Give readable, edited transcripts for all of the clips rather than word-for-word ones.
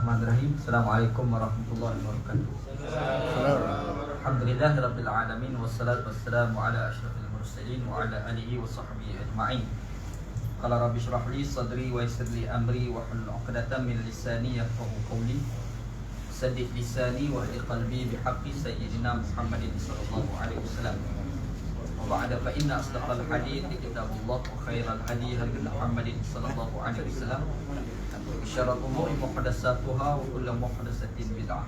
Bismillahirrahmanirrahim. Assalamualaikum warahmatullahi wabarakatuh. Alhamdulillah rabbil alamin wassalatu wassalamu ala asyrafil mursalin wa ala alihi wa sahbihi ajma'in. Qala rabbi shrah li sadri wa yassir li amri wa hlul 'uqdatam min lisani yafqahu qawli. Saddid lisani wa hdi qalbi bihaqqi sayyidina Muhammadin sallallahu alaihi wasallam. Wa ba'da fa inna asdaqal hadits kitabullah wa khairal hadi hadi Muhammadin sallallahu alaihi wasallam. Syarrul umuri muhdatsatuha wa kullu muhdatsatin bid'ah.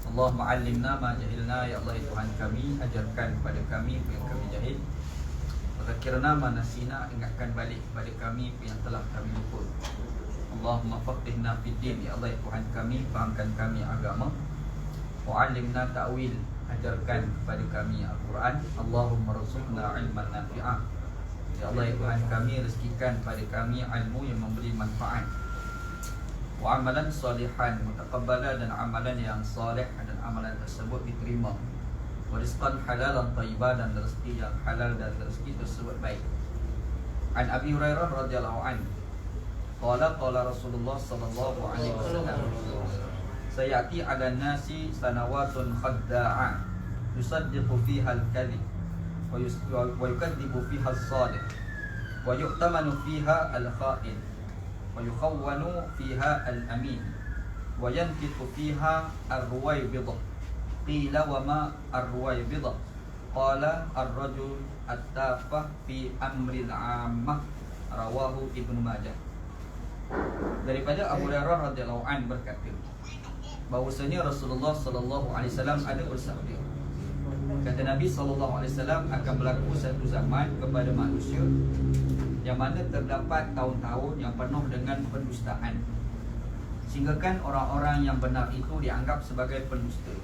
Allahumma 'allimna ma jahilna ya Allah Tuhan kami, ajarkan kepada kami apa yang kami jahil. Wa dzakirna ma nasina, ingatkan balik kepada kami apa yang telah kami lupa. Allahumma faqihna fid din ya Allah Tuhan kami, fahamkan kami agama. Wa 'allimna ta'wil, ajarkan kepada kami Al-Quran. Allahumma rzuqna 'ilman nafi'ah. Ya Allah Tuhan kami, rezekikan pada kami ilmu yang memberi manfaat. Wa amalan salihan mutaqabbala, dan amalan yang saleh dan amalan tersebut diterima. Wa rizqan halalan thayyiban, dan rezeki yang halal dan rezeki tersebut baik. An Abi Hurairah radhiyallahu anhu qala Rasulullah sallallahu alaihi wasallam, sayati 'ala nasi sanawatun khadda'ah yusaddiqu fiha al-kadhib wa yukadzibu fiha as-sadiq wa yu'tamanu fiha al-kha'in wa yukhawwanu fiha al-amin wa yantiqu fiha ar-ruwaybidah. Qila wa ma ar-ruwaybidah? Qala ar-rajul at-tafah fi amril 'ammah. Rawahu Ibnu Majah. Daripada Abu Hurairah radhiyallahu anhu berkata, bahwasanya Rasulullah sallallahu alaihi wasallam ada bersabda, kata Nabi sallallahu alaihi wasallam, akan berlaku satu zaman kepada manusia yang mana terdapat tahun-tahun yang penuh dengan pendustaan, sehinggakan orang-orang yang benar itu dianggap sebagai pendusta,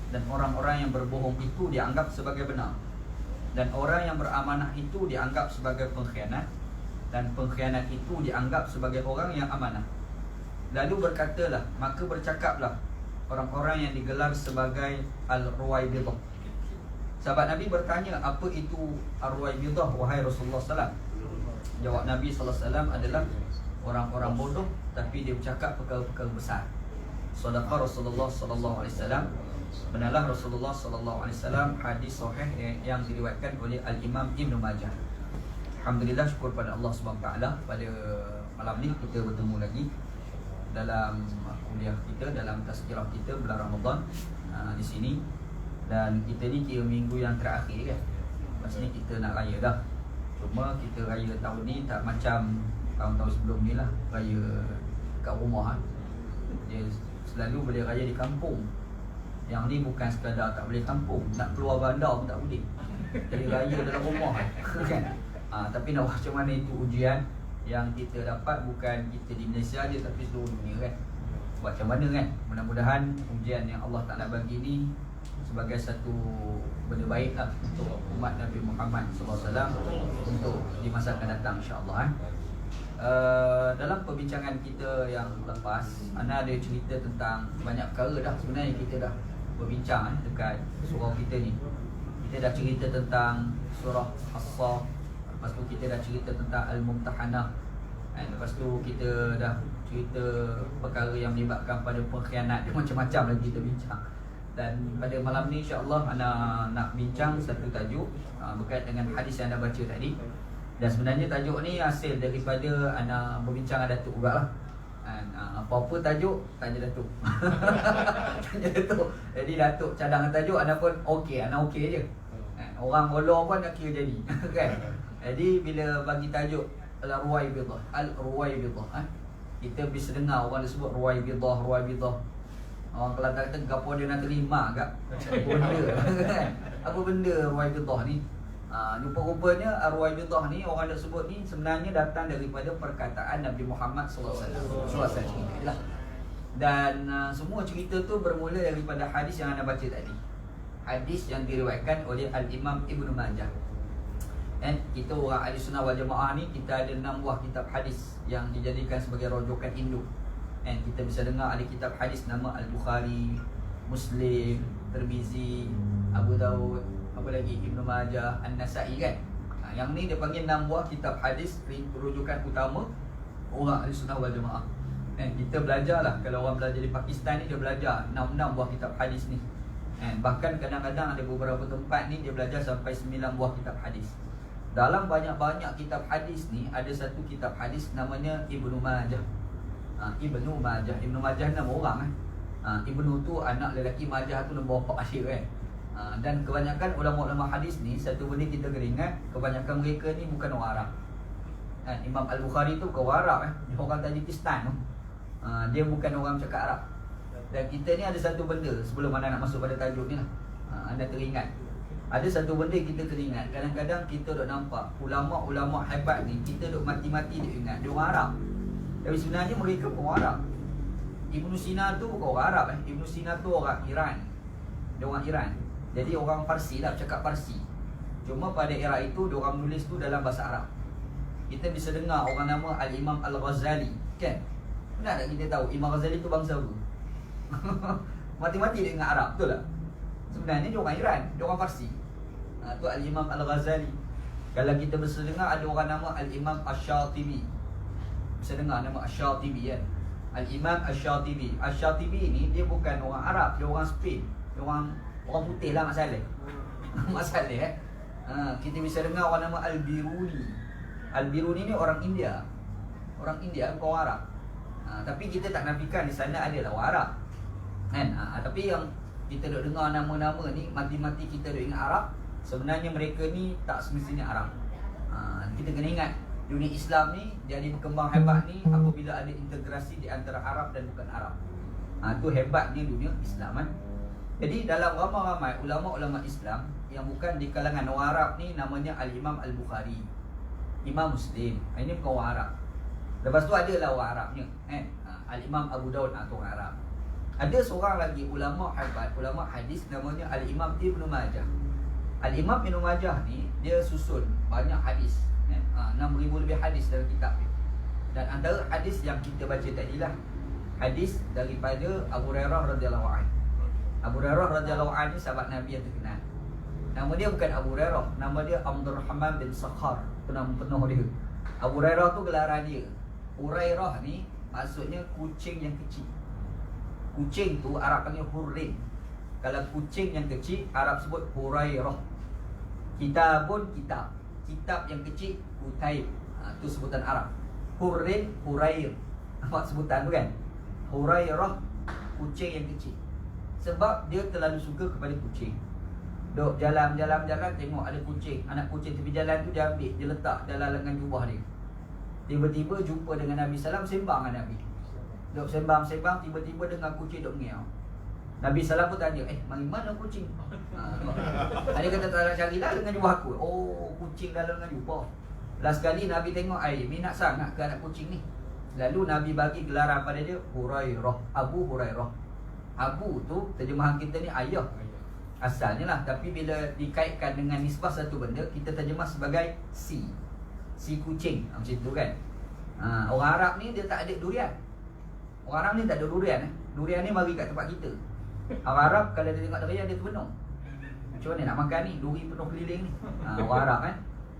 dan orang-orang yang berbohong itu dianggap sebagai benar, dan orang yang beramanah itu dianggap sebagai pengkhianat, dan pengkhianat itu dianggap sebagai orang yang amanah. Lalu berkatalah, maka bercakaplah orang-orang yang digelar sebagai Al-Ruwaybidah. Sahabat Nabi bertanya, apa itu Ar-Ruwaybidah wahai Rasulullah SAW? Jawab Nabi SAW adalah orang-orang bodoh tapi dia bercakap perkara-perkara besar. Sadaqah Rasulullah SAW. Benarlah Rasulullah SAW. Hadis sahih yang diriwayatkan oleh Al-Imam Ibnu Majah. Alhamdulillah, syukur pada Allah SWT. Pada malam ni kita bertemu lagi dalam kuliah kita, dalam tazkirah kita bulan Ramadan di sini. Dan kita ni kira minggu yang terakhir kan. Lepas ni kita nak raya dah. Cuma kita raya tahun ni tak macam tahun-tahun sebelum ni lah, raya kat rumah. Dia selalu boleh raya di kampung. Yang ni bukan sekadar tak boleh kampung, nak keluar bandar pun tak boleh. Jadi raya dalam rumah kan. Tapi nak macam mana itu ujian yang kita dapat, bukan kita di Malaysia je tapi seluruh dunia kan. Buat macam mana kan. Mudah-mudahan ujian yang Allah Ta'ala bagi ni sebagai satu benda baik lah untuk umat Nabi Muhammad SAW untuk di masa akan datang insyaAllah. Dalam perbincangan kita yang lepas, Ana ada cerita tentang banyak perkara dah sebenarnya kita dah berbincang dekat surau kita ni. Kita dah cerita tentang surah As-Saff. Lepas tu kita dah cerita tentang Al-Mumtahanah. Lepas tu kita dah cerita perkara yang melibatkan pada pengkhianat. Macam-macam lagi kita bincang. Dan pada malam ni insyaAllah Ana nak bincang satu tajuk berkait dengan hadis yang anda baca tadi. Dan sebenarnya tajuk ni hasil daripada Ana berbincang dengan Datuk juga lah. Apa-apa tajuk, tanya Datuk. Tanya Datuk. Jadi Datuk cadang tajuk, Ana pun okey, Ana okey je. Orang bolong pun nak kira jadi. Kan? Jadi bila bagi tajuk Al-Ruwaybidah, kita bisa dengar orang dia sebut Ruwaybidah. Orang Kelantan kata gapo dia nak terima agak benda kan. Apa benda Ruwaybidah ni? Rupa-rupanya Ruwaybidah ni orang dia sebut ni sebenarnya datang daripada perkataan Nabi Muhammad SAW. Saya cerita lah. Dan semua cerita tu bermula daripada hadis yang anda baca tadi. Hadis yang diriwayatkan oleh Al-Imam Ibnu Majah. Kita orang Ahli Sunnah wal Jamaah ni, kita ada 6 buah kitab hadis yang dijadikan sebagai rujukan induk. Kita bisa dengar ada kitab hadis nama Al-Bukhari, Muslim, Tirmizi, Abu Daud, apa lagi, Ibnu Majah, An-Nasa'i kan. Yang ni dia panggil 6 buah kitab hadis rujukan utama orang Ahli Sunnah wal Jamaah. Kita belajar lah. Kalau orang belajar di Pakistan ni, dia belajar 6 buah kitab hadis ni. Bahkan kadang-kadang ada beberapa tempat ni dia belajar sampai 9 buah kitab hadis. Dalam banyak-banyak kitab hadis ni, ada satu kitab hadis namanya Ibnu Majah. Ibnu Majah. Ibnu Majah nama orang Ibnu tu anak lelaki, Majah tu nama bapa dia kan. Dan kebanyakan ulama-ulama hadis ni, satu benda kita kena ingat, kebanyakan mereka ni bukan orang Arab. Imam Al-Bukhari tu bukan orang Arab Dia orang Tajikistan tu. Dia bukan orang cakap Arab. Dan kita ni ada satu benda, sebelum anda nak masuk pada tajuk ni lah, anda teringat ada satu benda kita teringat. Kadang-kadang kita duk nampak ulama-ulama hebat ni, kita duk mati-mati duk ingat dia orang Arab. Tapi sebenarnya mereka bukan orang Arab. Ibnu Sina tu bukan orang Arab Ibnu Sina tu orang Iran. Dia orang Iran. Jadi orang Parsi lah, cakap Parsi. Cuma pada era itu dia orang menulis tu dalam bahasa Arab. Kita bisa dengar orang nama Al-Imam Al-Ghazali, kan? Benar tak kita tahu Imam Ghazali tu bangsa apa? Mati-mati dia ingat Arab, betul tak? Sebenarnya dia orang Iran, dia orang Parsi. Tu Al-Imam Al-Ghazali. Kalau kita bisa dengar ada orang nama Al-Imam Asy-Syatibi. Bisa dengar nama Asy-Syatibi kan? Al-Imam Asy-Syatibi. Asy-Syatibi ni dia bukan orang Arab, dia orang Spain. Dia orang putih lah Mak Saleh. Mak Saleh kita bisa dengar orang nama Al-Biruni. Al-Biruni ni orang India. Orang India, bukan orang Arab. Tapi kita tak nafikan di sana adalah orang Arab kan? Tapi yang kita duk dengar nama-nama ni, mati-mati kita duk ingat Arab, sebenarnya mereka ni tak semestinya Arab. Kita kena ingat dunia Islam ni jadi berkembang hebat ni apabila ada integrasi di antara Arab dan bukan Arab. Tu hebatnya dunia Islam kan? Jadi dalam ramai-ramai ulama-ulama Islam yang bukan di kalangan orang Arab ni, namanya Al-Imam Al-Bukhari, Imam Muslim, ini bukan orang Arab. Lepas tu adalah orang Arabnya Al-Imam Abu Daud, tu orang Arab. Ada seorang lagi ulama hebat, ulama hadis, namanya Al-Imam Ibnu Majah. Al-Imam Ibnu Majah ni dia susun banyak hadis, 6,000 lebih hadis dalam kitab ni. Dan antara hadis yang kita baca tadilah hadis daripada Abu Hurairah radhiyallahu anhu. Abu Hurairah radhiyallahu anhu sahabat Nabi yang terkenal. Nama dia bukan Abu Hurairah, nama dia Abdurrahman bin Sakhar. Itu nama penuh dia. Abu Hurairah tu gelaran dia. Hurairah ni maksudnya kucing yang kecil. Kucing tu Arab panggil Hurrin. Kalau kucing yang kecil, Arab sebut Hurairah. Kitabun kitab. Kitab yang kecil, Kutaib. Itu sebutan Arab. Hurrin, Hurair. Nampak sebutan tu kan? Hurairah, kucing yang kecil. Sebab dia terlalu suka kepada kucing. Duk jalan-jalan tengok ada kucing, anak kucing tepi jalan tu dia ambil, dia letak dalam lengan jubah dia. Tiba-tiba jumpa dengan Nabi SAW, sembang dengan Nabi. Duk sembang-sembang, tiba-tiba dengar kucing duk mengiau. Nabi SAW pun tanya, mari mana kucing? Dia kata tak nak carilah lengan jubah aku. Oh, kucing dalam lengan jubah. Last sekali Nabi tengok, minat sangat ke anak kucing ni. Lalu Nabi bagi gelaran pada dia Hurairah, Abu Hurairah. Abu tu terjemahan kita ni ayah asalnya lah, tapi bila dikaitkan dengan nisbah satu benda, kita terjemah sebagai si kucing, macam tu kan. Orang Arab ni dia tak ada durian. Orang Arab ni tak ada durian. Durian ni mari kat tempat kita. Orang Arab kalau dia tengok durian dia terbenung. Macam mana nak makan ni, duri penuh keliling ni. Orang Arab kan.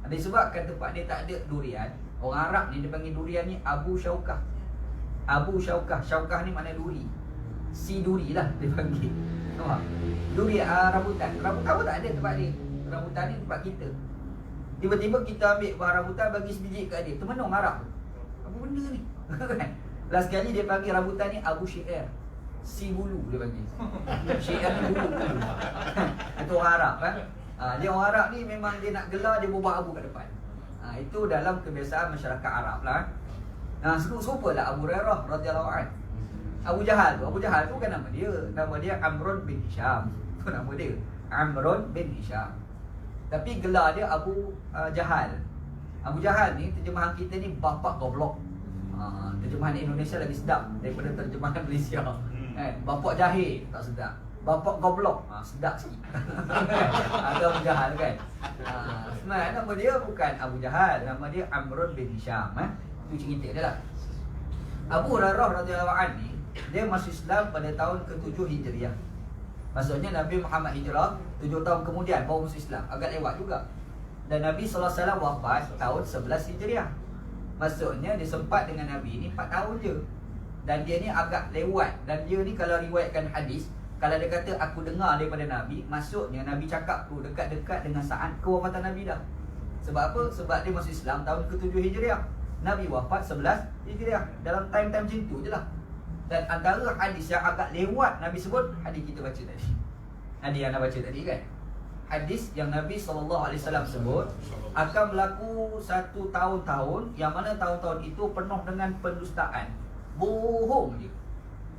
Disebabkan tempat dia tak ada durian, orang Arab ni dia panggil durian ni Abu Syaukah. Abu Syaukah, Syaukah ni makna duri. Si duri lah dia panggil. Nampak? Duri rambutan. Rambutan pun tak ada tempat dia. Rambutan ni tempat kita. Tiba-tiba kita ambil buah rambutan bagi sebiji kat dia. Termenung Arab. Apa benda ni? Last kali dia panggil rambutan ni Abu Syair. Si bulu dia panggil. Syair ni bulu. Itu orang Arab kan. Dia orang Arab ni memang dia nak gelar dia berubah abu kat depan. Itu dalam kebiasaan masyarakat Arab lah. Serupa lah Abu Hurairah radhiyallahu anhu. Abu Jahal tu bukan nama dia. Nama dia Amrun bin Hisham. Itu nama dia, Amrun bin Hisham. Tapi gelar dia Abu Jahal. Abu Jahal ni terjemahan kita ni bapak goblok. Terjemahan Indonesia lagi sedap daripada terjemahan Malaysia. Bapak jahil tak sedap. Bapak goblok sedap sikit. Ada Abu Jahal kan. Sebenarnya nama dia bukan Abu Jahal, nama dia Amrun bin Hisham. Itu cerita dia lah. Abu Hurairah radhiyallahu anhu ni dia masuk Islam pada tahun ke-7 Hijriah. Maksudnya Nabi Muhammad hijrah 7 tahun kemudian baru masuk Islam. Agak lewat juga. Dan Nabi SAW wafat tahun 11 Hijriah. Maksudnya dia sempat dengan Nabi ni 4 tahun je. Dan dia ni agak lewat. Dan dia ni kalau riwayatkan hadis, kalau dia kata aku dengar daripada Nabi, maksudnya Nabi cakap tu dekat-dekat dengan saat kewafatan Nabi dah. Sebab apa? Sebab dia masuk Islam tahun ke-7 Hijriah. Nabi wafat 11 Hijriah. Dalam time-time macam tu je lah. Dan antara hadis yang agak lewat Nabi sebut, hadis kita baca tadi. Hadis yang anda baca tadi kan? Hadis yang Nabi SAW sebut akan berlaku satu tahun-tahun, yang mana tahun-tahun itu penuh dengan pendustaan, bohong je.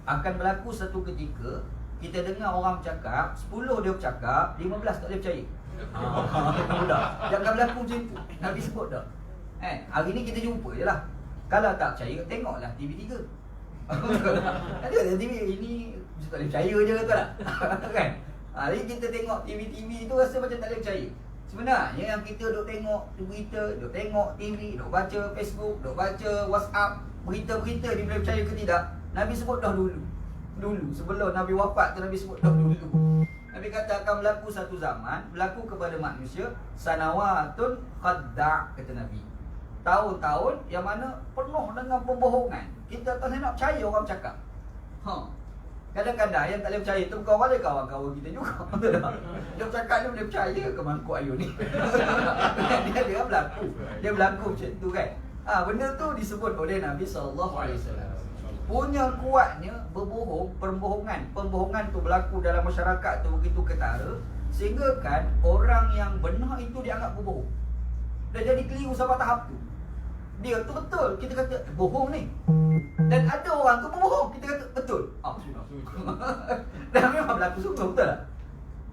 Akan berlaku satu ketika kita dengar orang bercakap, 10 dia bercakap, 15 tak boleh percaya. Jangan berlaku macam tu. Nabi sebut dah. Hari ni kita jumpa je lah. Kalau tak percaya, tengoklah TV3. Ada TV ini tak boleh percaya je, betul tak? Kan? Hari kita tengok TV tu rasa macam tak boleh percaya. Sebenarnya yang kita duk tengok berita, duk tengok TV, duk baca Facebook, duk baca WhatsApp, berita-berita dia boleh percaya ke tidak? Nabi sebut dah dulu. Sebelum Nabi wafat tu Nabi sebut dah dulu. Nabi kata akan berlaku satu zaman, berlaku kepada manusia sanawatun qadda', kata Nabi. Tahun-tahun yang mana penuh dengan pembohongan. Kita tak nak percaya orang cakap. Kadang-kadang yang tak boleh percaya tu bukan orang, kawan-kawan kita juga. Betul tak? Dia bercakap dia boleh percaya ke mangkuk ayun ni. Dia berlaku. Dia berlaku macam tu kan. Benda tu disebut oleh Nabi SAW. Punya kuatnya berbohong, pembohongan tu berlaku dalam masyarakat tu begitu ketara, sehingga kan orang yang benar itu dianggap berbohong. Dah jadi keliru sampai tahap tu. Dia tu betul, kita kata bohong ni. Dan ada orang tu berbohong, kita kata betul. Dan memang berlaku sungguh, betul tak?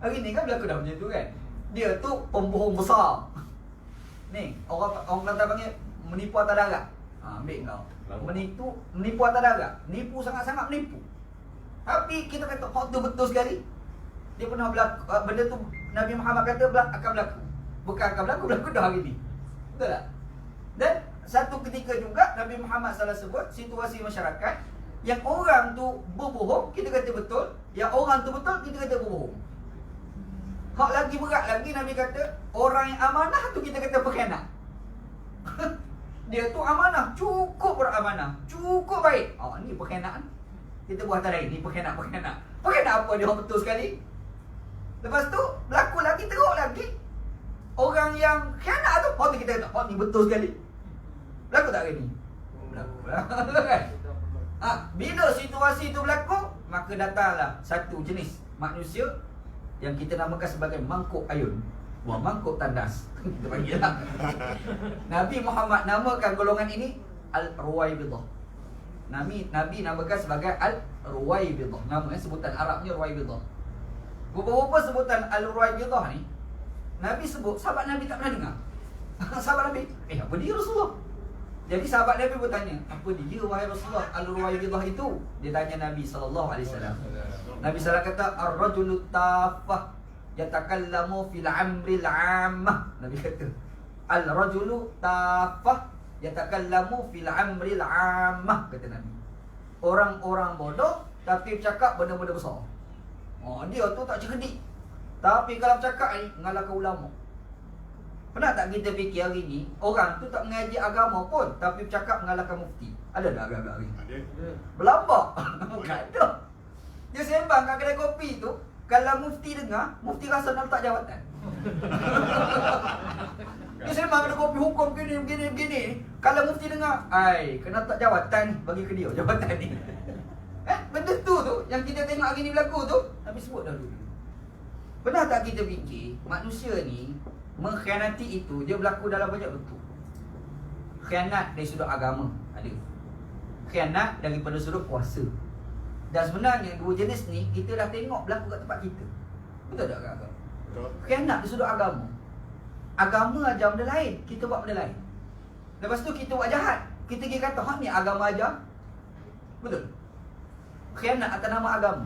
Hari ni kan berlaku dah macam tu kan. Dia tu pembohong besar. Ni, orang kata panggil menipu atas darat. Ambil kau. Menipu atas darat. Nipu sangat-sangat menipu. Tapi kita kata hak tu betul sekali. Dia pernah berlaku, benda tu Nabi Muhammad kata akan berlaku. Bukan akan berlaku, berlaku dah hari ni. Betul tak? Dan satu ketika juga Nabi Muhammad SAW sebut situasi masyarakat yang orang tu berbohong, kita kata betul. Yang orang tu betul, kita kata berbohong. Hak lagi berat lagi, Nabi kata orang yang amanah tu kita kata pengkhianat. Dia tu amanah, cukup beramanah, cukup baik. Ni pengkhianat. Kita buat atas lain, ni pengkhianat. Pengkhianat apa dia orang betul sekali? Lepas tu berlaku lagi, teruk lagi. Orang yang khianat tu, kita kata ni betul sekali. Berlaku tak hari ni? Berlaku kan? Bila situasi itu berlaku, maka datanglah satu jenis manusia yang kita namakan sebagai mangkuk ayun. Mangkuk tandas. Kita panggil lah. Nabi Muhammad namakan golongan ini Al-Ruwaibidah. Nabi namakan sebagai Al-Ruwaibidah. Nama sebutan Arabnya Ruwaibidah. Beberapa sebutan Al-Ruwaibidah ni Nabi sebut, sahabat Nabi tak pernah dengar. Sahabat Nabi, apa dia Rasulullah? Jadi sahabat Nabi bertanya, apa dia wahai Rasulullah Al-Ruwaibidah itu? Dia tanya Nabi SAW. Nabi SAW kata, Ar-rajulu tafah yatakallamu fil amril ammah. Nabi kata, Al-rajulu tafah yatakallamu fil amril ammah, kata Nabi. Orang-orang bodoh tapi bercakap benda-benda besar. Dia tu tak cerdik. Tapi kalau bercakap ni mengalahkan ulama. Pernah tak kita fikir hari ni orang tu tak mengaji agama pun tapi bercakap mengalahkan mufti? Ada tak agak-agak hari? Ada. Berlambak. Tak ada. Dia sembang kat kedai kopi tu, kalau mufti dengar, mufti rasa nak letak jawatan. Dia sembang kedai kopi hukum begini. Kalau mufti dengar, kena letak jawatan ni, bagi ke dia jawatan ni. Benda tu yang kita tengok hari ni berlaku tu, Nabi sebut dah dulu. Pernah tak kita fikir manusia ni mengkhianati itu dia berlaku dalam banyak bentuk. Khianat dari sudut agama ada. Khianat daripada sudut kuasa. Dan sebenarnya dua jenis ni kita dah tengok berlaku kat tempat kita. Betul tak kakak? Betul. Khianat dari sudut agama. Agama ajar benda lain, kita buat benda lain. Lepas tu kita buat jahat. Kita pergi kata hak ni agama ajar. Betul. Khianat atas nama agama.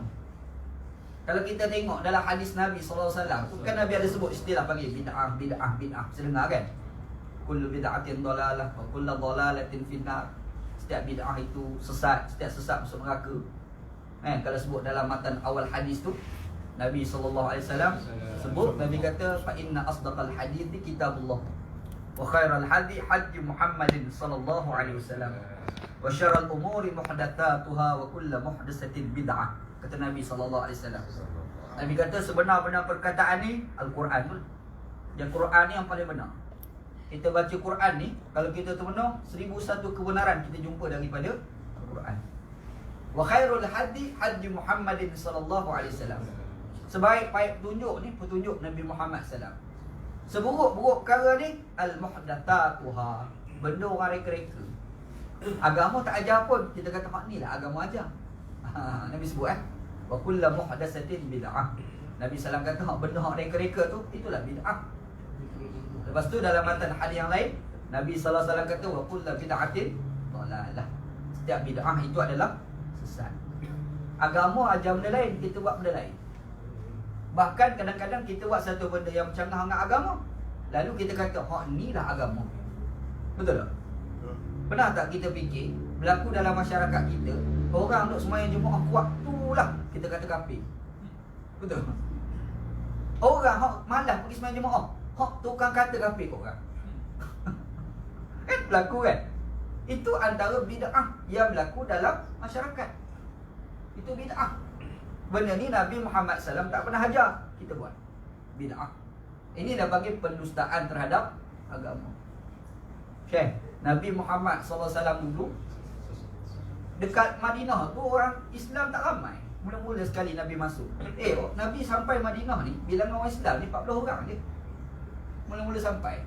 Kalau kita tengok dalam hadis Nabi SAW, kan Nabi ada sebut istilah panggil bid'ah. Saya dengar kan? Kullu bid'atin dalalah wa kullu dalalatin finnar. Setiap bid'ah itu sesat, setiap sesat masuk neraka. Kalau sebut dalam matan awal hadis tu, Nabi SAW sebut, Nabi kata fa inna asdaqal hadits kitabullah wa khairal hadi Muhammadin sallallahu alaihi wasallam. Wa syarrul umuri muhdatsatuha wa kullu muhdatsatin bid'ah. Kata Nabi sallallahu alaihi wasallam. Nabi kata sebenar-benar perkataan ni Al-Quran pun. Yang Quran ni yang paling benar. Kita baca Quran ni, kalau kita terpenuh 1001 kebenaran kita jumpa daripada Al-Quran. Wa khairul hadi hadi Muhammadin sallallahu alaihi wasallam. Sebaik-baik petunjuk ni petunjuk Nabi Muhammad sallallahu alaihi wasallam. Seburuk-buruk perkara ni al-muhdatsatuha, benda orang reka-reka. Agama tak ajar pun, kita kata hak ni lah agama ajar. Nabi sebut wa kullu muhdatsatin bid'ah. Nabi sallallahu kata hak benda hak reka-reka tu itulah bid'ah. Lepas tu dalam matan hadis yang lain Nabi sallallahu alaihi wasallam kata wa kullu bid'atin dhalalah. Setiap bid'ah itu adalah sesat. Agama ajar benda lain, kita buat benda lain. Bahkan kadang-kadang kita buat satu benda yang bercanggah dengan agama, lalu kita kata hak ni lah agama. Betul tak? Pernah tak kita fikir berlaku dalam masyarakat kita, orang duk sembahyang Jumaat kuat tu lah kita kata kafir. Betul? Orang hak malas pergi sembahyang Jumaat, hak tukang kata kafir kau orang. Kan berlaku kan? Itu antara bid'ah yang berlaku dalam masyarakat. Itu bid'ah. Benda ni Nabi Muhammad SAW tak pernah ajar kita buat. Bid'ah. Ini dah bagi pendustaan terhadap agama. Syekh, Nabi Muhammad SAW dulu dekat Madinah tu orang Islam tak ramai. Mula-mula sekali Nabi masuk. Nabi sampai Madinah ni, bilangan orang Islam ni 40 orang je. Mula-mula sampai.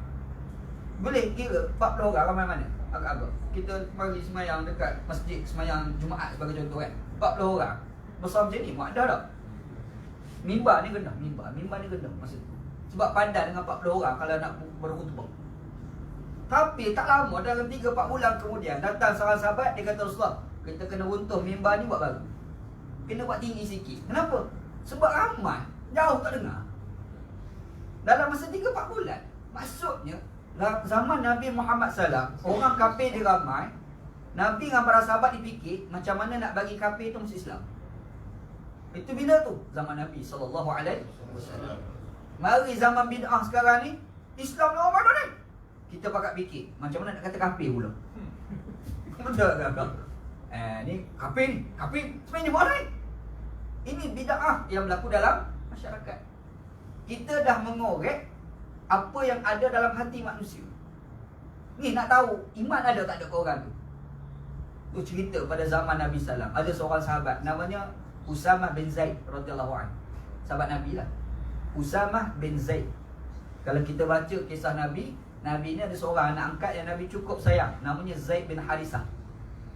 Boleh kira 40 orang ramai mana? Agak-agak. Kita pergi semayang dekat masjid, semayang Jumaat sebagai contoh kan. 40 orang. Besar macam ni, mak dah tak? Mimbar ni gendah, mimbar ni gendah masa tu. Sebab padan dengan 40 orang kalau nak berkhutbah. Tapi tak lama, dalam 3-4 bulan kemudian datang seorang sahabat, dia kata Rasulullah, kita kena runtuh mimbar ni buat baru. Kena buat tinggi sikit. Kenapa? Sebab ramai, jauh tak dengar. Dalam masa 3-4 bulan. Maksudnya zaman Nabi Muhammad SAW, orang kafir dia ramai. Nabi dengan para sahabat dipikir macam mana nak bagi kafir tu masuk Islam. Itu bila tu? Zaman Nabi SAW. Mari zaman bid'ah sekarang ni, Islam ni orang mana ni? Kita pakat fikir macam mana nak kata kafir pula. Betul tak? Ni kafir sebenarnya mana ni? Ini bid'ah yang berlaku dalam masyarakat. Kita dah mengorek apa yang ada dalam hati manusia. Ni nak tahu iman ada tak ada ke orang tu. Tu cerita pada zaman Nabi SAW. Ada seorang sahabat namanya Usamah bin Zaid radhiyallahu anhu. Sahabat Nabi lah. Usamah bin Zaid. Kalau kita baca kisah Nabi, Nabi ni ada seorang anak angkat yang Nabi cukup sayang, namanya Zaid bin Harisah.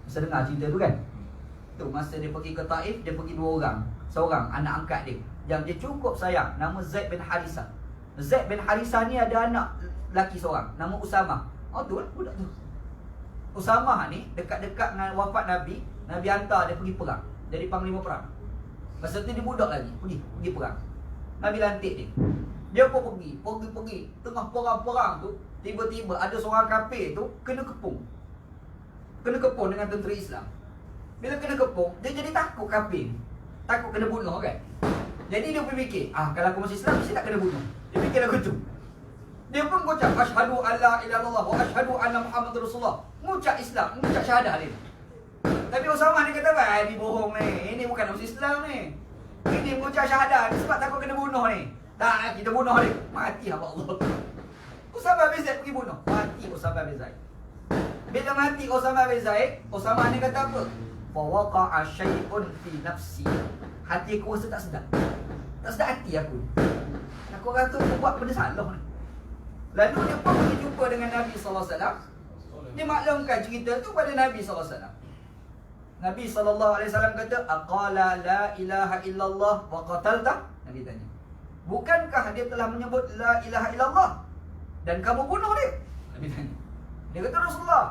Masa dengar cerita tu kan? Tu masa dia pergi ke Taif, dia pergi 2 orang. Seorang anak angkat dia yang dia cukup sayang, nama Zaid bin Harisah. Zaid bin Harisah ni ada anak lelaki seorang, nama Usamah. Tu lah budak tu. Usamah ni dekat-dekat dengan wafat Nabi, Nabi hantar dia pergi perang, jadi panglima perang. Masa tu dia budak lagi, pergi perang. Nabi lantik dia. Dia pun pergi. Tengah perang-perang tu, tiba-tiba ada seorang kafir tu kena kepung. Kena kepung dengan tentera Islam. Bila kena kepung, dia jadi takut kafir. Takut kena bunuh kan. Jadi dia fikir, kalau aku masih Islam, mesti tak kena bunuh. Dia fikir lagu tu. Dia pun mengucap asyhadu alla ilaha illallah wa asyhadu anna Muhammadar Rasulullah. Mengucap Islam, mengucap syahadah dia. Tapi Usamah ni kata, "Ini bohong ni. Ini bukan masuk Islam ni. Ini mengucap syahadah sebab takut kena bunuh ni." Tak, kita bunuh dia. Mati hamba Allah. Usamah bin Zaid pergi bunuh. Mati Usamah bin Zaid. Bila mati Usamah bin Zaid, Usamah ni kata apa? Fa waqa'a syai'un fi nafsi. Hati aku rasa tak sedap. Tak sedap hati aku. Aku rasa aku buat benda salah ni. Lalu dia pun pergi jumpa dengan Nabi SAW. Dia maklumkan cerita tu pada Nabi SAW. Nabi SAW kata, "Aqala la ilaha illallah wa qatalta?" Nabi tanya, "Bukankah dia telah menyebut la ilaha illallah dan kamu bunuh dia?" Nabi tanya. Dia kata, "Rasulullah,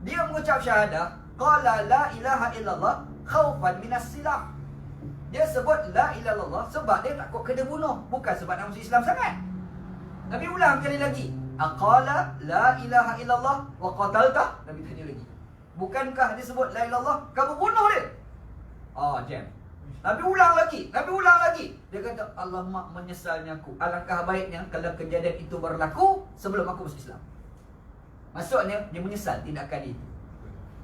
dia mengucap syahadah, qala la ilaha illallah khaufan minas silah." Dia sebut la ilaha illallah sebab dia takut kena bunuh, bukan sebab nak masuk Islam sangat. Nabi ulang kali lagi, "Aqala la ilaha illallah wa qatalta?" Nabi tanya lagi, "Bukankah dia sebut la ilaha illallah, kamu bunuh dia?" Jam. Nabi ulang lagi. Dia kata, "Allah mak menyesalnya aku. Alangkah baiknya kalau kejadian itu berlaku sebelum aku masuk Islam." Maksudnya dia menyesal tindakan itu.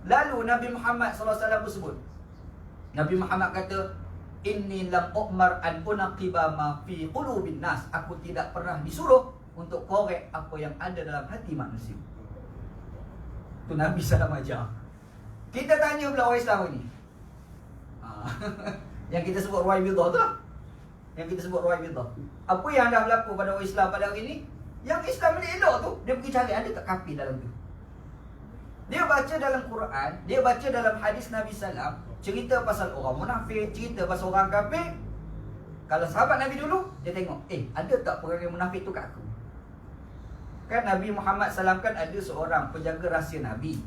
Lalu Nabi Muhammad SAW bersebut. Nabi Muhammad kata, inni lam u'mar an unaqiba ma fi qulubin nas. Aku tidak pernah disuruh untuk korek apa yang ada dalam hati manusia. Itu Nabi SAW ajar. Kita tanya pula orang Islam ni. Yang kita sebut Ruwaibidah tu lah. Yang kita sebut Ruwaibidah. Apa yang dah berlaku pada orang Islam pada hari ni? Yang Islam ni elok tu, dia pergi cari ada tak kafir dalam tu. Dia baca dalam Quran, dia baca dalam hadis Nabi SAW, cerita pasal orang munafik, cerita pasal orang kafir. Kalau sahabat Nabi dulu, dia tengok, ada tak perkara munafik tu kat aku? Kan Nabi Muhammad SAW kan ada seorang penjaga rahsia Nabi.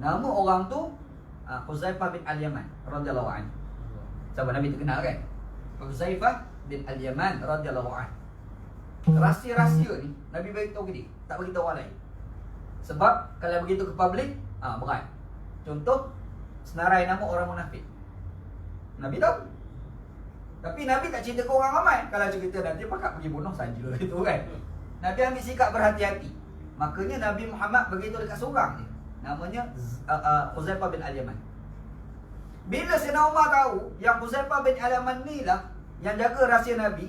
Nama orang tu Huzaifah bin Al-Yaman radhiyallahu anhu. Sahabat Nabi terkenal kan? Huzaifah bin Al-Yaman radhiyallahu anhu. Rahsia-rahsia ni Nabi beritahu ke dia, tak beritahu orang lain. Sebab kalau begitu ke public, berat. Contoh, senarai nama orang munafik. Nabi tahu. Tapi Nabi tak cerita ke orang ramai. Kalau cerita nanti pakak pergi bunuh saja itu kan. Nabi ambil sikap berhati-hati. Makanya Nabi Muhammad beritahu dekat seorang dia. Namanya Huzaifah bin Al-Yaman. Bila Sayyidina Umar tahu yang Huzaifah bin Al-Yaman ni lah yang jaga rahsia Nabi,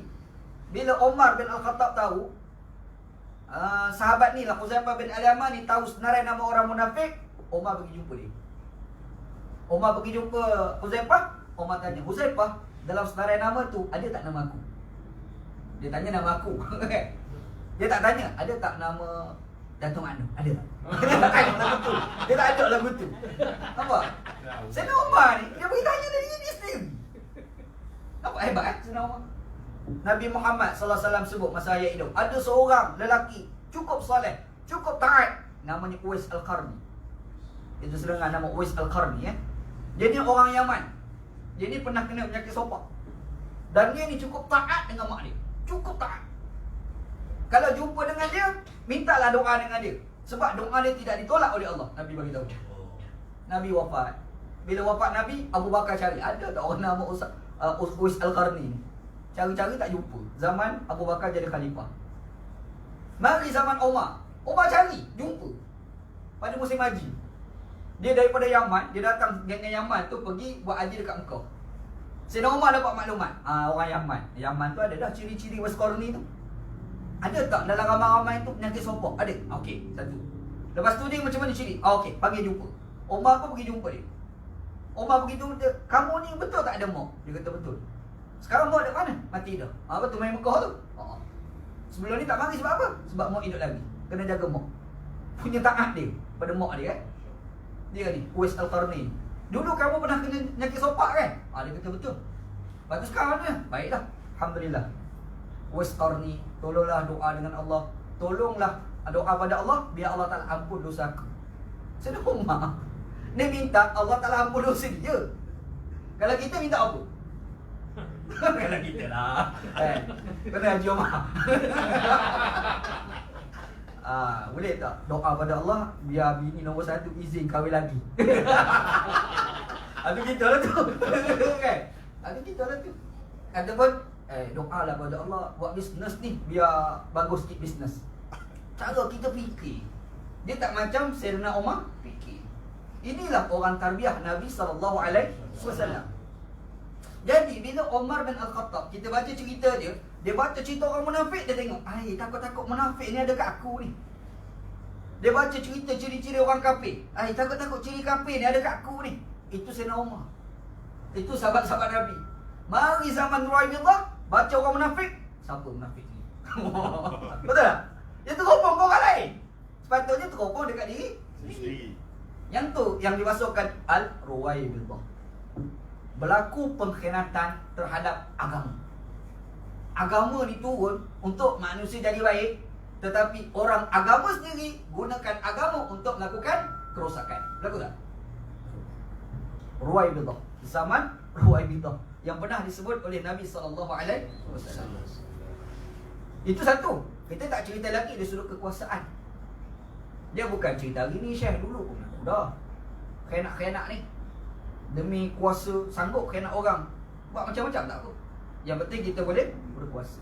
bila Umar bin Al-Khattab tahu, sahabat ni lah Huzaifah bin Al-Yaman ni tahu senarai nama orang munafik, Umar pergi jumpa dia. Umar pergi jumpa Huzaifah. Umar tanya, Huzaifah, dalam senarai nama tu ada tak nama aku? Dia tanya nama aku. Dia tak tanya, ada tak nama Datuk Manu? Ada tak? Dia tak tanya lagu tu. Dia tak ada lagu tu. Nampak? Sayyidina Umar ni, dia pergi tanya dari dia sendiri. Nampak hebat kan Sayyidina Umar? Nabi Muhammad SAW sebut masa ayat hidup, ada seorang lelaki cukup soleh, cukup taat, namanya Uwais Al-Qarni. Itu serengan nama Uwais Al-Qarni ya. Dia ni orang Yaman. Dia ni pernah kena penyakit sopak. Dan dia ni cukup taat dengan mak dia. Cukup taat. Kalau jumpa dengan dia, mintalah doa dengan dia. Sebab doa dia tidak ditolak oleh Allah. Nabi bagi tahu. Nabi wafat. Bila wafat Nabi, Abu Bakar cari, ada tak orang nama Uwais Al-Qarni ni? Cari-cari tak jumpa. Zaman Abu Bakar jadi khalifah. Mari zaman Umar. Umar cari, jumpa. Pada musim haji. Dia daripada Yaman, dia datang dengan Yaman tu pergi buat haji dekat Mekah. Sayyidina Umar dapat maklumat. Orang Yaman. Yaman tu ada dah ciri-ciri Uwais Qarni tu. Ada tak dalam ramai-ramai tu penyakit sopak? Ada. Okey, satu. Lepas tu dia macam mana ciri? Okey, panggil jumpa. Umar pun pergi jumpa dia. Umar pergi jumpa dia. Kamu ni betul tak ada mak? Dia kata betul. Sekarang mak dekat mana? Mati dah. Betul main Mekah tu. Sebelum ni tak mari sebab apa? Sebab mak hidup lagi. Kena jaga mak. Punya taat dia pada mak dia kan. Dia ni, Uwais Al-Qarni. Dulu kamu pernah kena penyakit sopak kan? Dia kata betul. Lepas tu sekarang mana? Baiklah. Alhamdulillah. Uwais Qarni, tolonglah doa dengan Allah. Tolonglah doa pada Allah, biar Allah Ta'ala ampun dosa aku. Sayyidina Umar, dia minta Allah Ta'ala ampun dosa dia. Kalau kita minta apa? Kalau kita lah kena Haji Umar. Boleh tak doa pada Allah biar bini nombor 1 izin kahwin lagi? Itu kita lah tu. Kan? Itu kita lah tu. Ataupun doa lah pada Allah buat bisnes ni biar bagus sikit bisnes. Cara kita fikir, dia tak macam Sayyidina Umar fikir. Inilah orang tarbiyah Nabi SAW. Jadi bila Umar bin Al-Khattab, kita baca cerita dia, dia baca cerita orang munafik, dia tengok, takut-takut munafik ni ada kat aku ni. Dia baca cerita ciri-ciri orang kafir, takut-takut ciri kafir ni ada kat aku ni. Itu Sayyidina Umar. Itu sahabat-sahabat Nabi. Mari zaman Ruwaibidah, baca orang munafik, siapa munafik ni? Betul tak? Dia teropong ke orang lain. Sepatutnya teropong dekat diri sendiri. Yang tu yang dimasukkan Al-Ruwaibidah. Berlaku pengkhianatan terhadap agama. Agama ni turun untuk manusia jadi baik, tetapi orang agama sendiri gunakan agama untuk melakukan kerosakan. Berlaku tak? Ruwaibidah. Zaman Ruwaibidah yang pernah disebut oleh Nabi SAW. Itu satu. Kita tak cerita lagi dari sudut kekuasaan. Dia bukan cerita hari ni, Syekh dulu pun dah khianat-khianat ni. Demi kuasa, sanggup khianat orang. Buat macam-macam tak apa. Yang penting kita boleh berkuasa.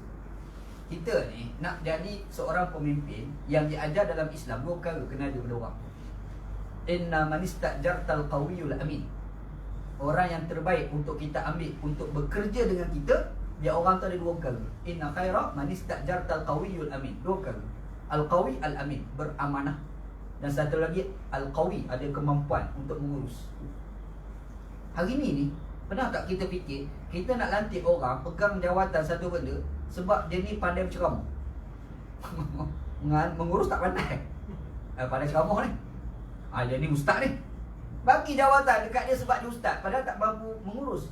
Kita ni nak jadi seorang pemimpin yang diajar dalam Islam, dua perkara kena ada pada orang. Inna man istajartal qawiyul amin. Orang yang terbaik untuk kita ambil untuk bekerja dengan kita, dia orang tu ada dua perkara. Inna khaira man istajartal qawiyul amin. Dua perkara. Al-qawi al-amin, beramanah. Dan satu lagi al-qawi, ada kemampuan untuk mengurus. Hari ni pernah tak kita fikir, kita nak lantik orang pegang jawatan satu benda sebab dia ni pandai berceramah. Mengurus tak pandai. Pandai ceramah ni. Dia ni ustaz ni. Bagi jawatan dekat dia sebab dia ustaz, padahal tak mampu mengurus.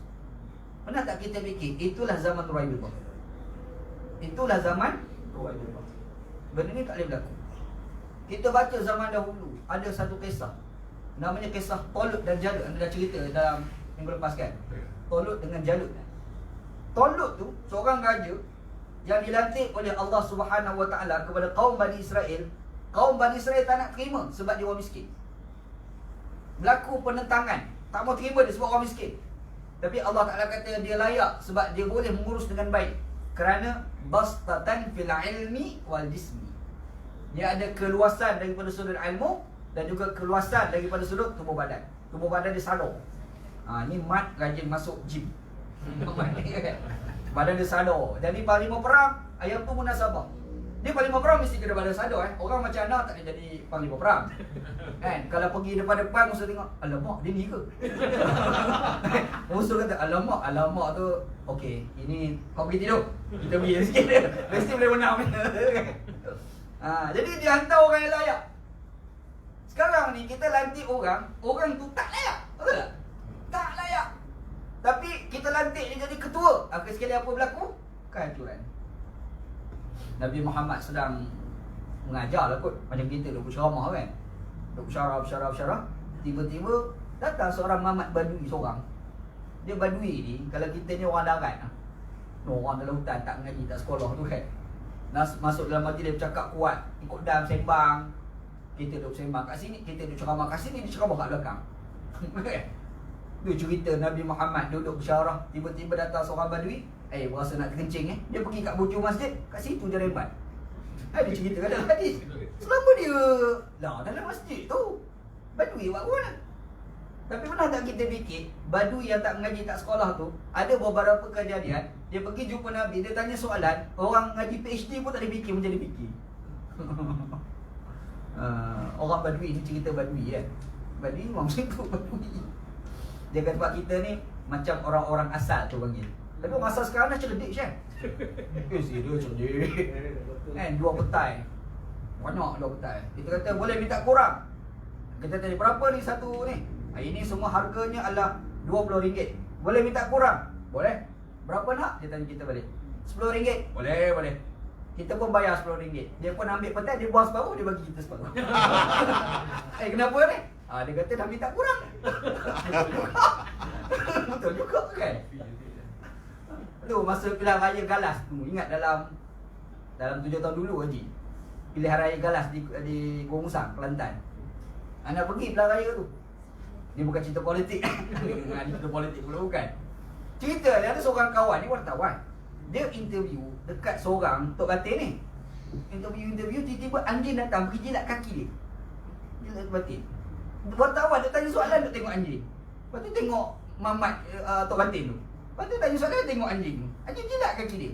Pernah tak kita fikir, itulah zaman Ruwaibidhah. Itulah zaman Ruwaibidhah. Benda ni tak boleh berlaku. Kita baca zaman dahulu, ada satu kisah, namanya kisah Talut dan Jalut. Anda dah cerita dalam minggu lepas kan? Talut dengan Jalut. Talut tu seorang raja yang dilantik oleh Allah Subhanahu Wa Taala kepada kaum Bani Israel. Kaum Bani Israel tak nak terima sebab dia orang miskin. Berlaku penentangan, tak mau terima dia sebab orang miskin. Tapi Allah Ta'ala kata dia layak sebab dia boleh mengurus dengan baik. Kerana bastatan fil ilmi wal jismi. Dia ada keluasan daripada sudut ilmu dan juga keluasan daripada sudut tubuh badan. Tubuh badan dia sadar. Ni mat rajin masuk gym. Badan dia sadar. Jadi panglima perang, ayam tu munasabah. Dia panglima perang mesti kena badan sadar. Orang macam anak tak boleh jadi panglima perang. Kan? Kalau pergi depan-depan musuh tengok, alamak dia ni ke? Musuh kata, alamak tu okey, ini kau pergi tidur. Kita pergi sikit dia. Mesti boleh menang. Jadi dia hantar orang yang layak. Sekarang ni kita lantik orang tu tak layak. Betul tak? Tak layak. Tapi kita lantik dia jadi ketua. Akhir sekali apa berlaku? Kehancuran. Nabi Muhammad sedang mengajar lah kot. Macam kita duk berceramah kan. Duk bersyarah. Tiba-tiba datang seorang mamat badui seorang. Dia badui ni, kalau kita ni orang darat, orang dalam hutan tak mengaji, tak sekolah tu kan, masuk dalam majlis dia bercakap kuat, ikut dalam sembang. Kita duk sembang kat sini, kita duk ceramah kat sini, dia ceramah kat belakang. Tu cerita Nabi Muhammad duduk bersyarah, tiba-tiba datang seorang badui, berasa nak terkencing dia pergi kat bujur masjid, kat situ dia rembat. Dia cerita kat dalam hadis. Selama dia dalam masjid tu, badui buat apa nak? Tapi pernah tak kita fikir, badui yang tak mengaji, tak sekolah tu, ada beberapa kejadian, dia pergi jumpa Nabi, dia tanya soalan, orang ngaji PhD pun tak boleh fikir macam dia fikir. Orang badui ni cerita badui kan. Badui memang macam tu badui. Dia kata sebab kita ni macam orang-orang asal tu panggil. Tapi orang asal sekarang dah cerdik kan. Dia cerdik. Kan, 2 petai. Banyak 2 petai. Kita kata boleh minta kurang. Kita tanya berapa ni satu ni? Ini semua harganya adalah RM20. Boleh minta kurang? Boleh. Berapa nak? Dia tanya kita balik. RM10. Boleh. Kita pun bayar RM10. Dia pun ambil petai, dia buang separuh, dia bagi kita separuh. Kenapa ni? Dia kata dah minta kurang. Betul juga kan? Tu masa pilihan raya Galas tu, ingat dalam 7 tahun dulu Haji. Pilihan raya Galas di Gua Musang, Kelantan. Anak pergi pilihan raya tu. Dia bukan cerita politik. Dia cerita politik pula bukan. Cerita dia ada seorang kawan ni, wartawan. Dia interview dekat seorang Tok Batin ni. Interview tiba-tiba anjing datang pergi jilat kaki dia. Jilat batin. Wartawan dia tanya soalan, dia tengok anjing. Lepas tu tengok mamat Tok Batin tu. Lepas tu tanya soalan, dia tengok anjing tu. Anjing jilat kaki dia.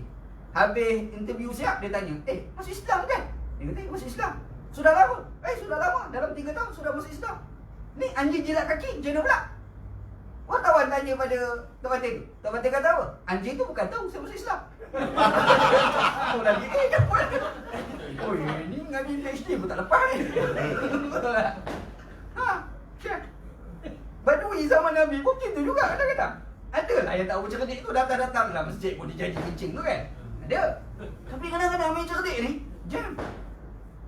Habis interview siap, dia tanya, masuk Islam kan? Dia kata, masuk Islam. Sudah lama? Sudah lama. Dalam 3 tahun sudah masuk Islam. Ni anjing jilat kaki, macam mana pula? Wartawan tanya pada Tok Batin tu. Tok Batin kata apa? Anjing tu bukan tahu saya masuk Islam. Lagi dapat. Ni ngaji PhD pun tak lepas ni. Betul tak? Badui zaman Nabi pun begitu juga kadang-kadang. Ada lah yang tak bercerdik tu datang-datang lah masjid pun dia jadi kencing tu kan. Ada. Tapi kadang-kadang yang cerdik ni jam.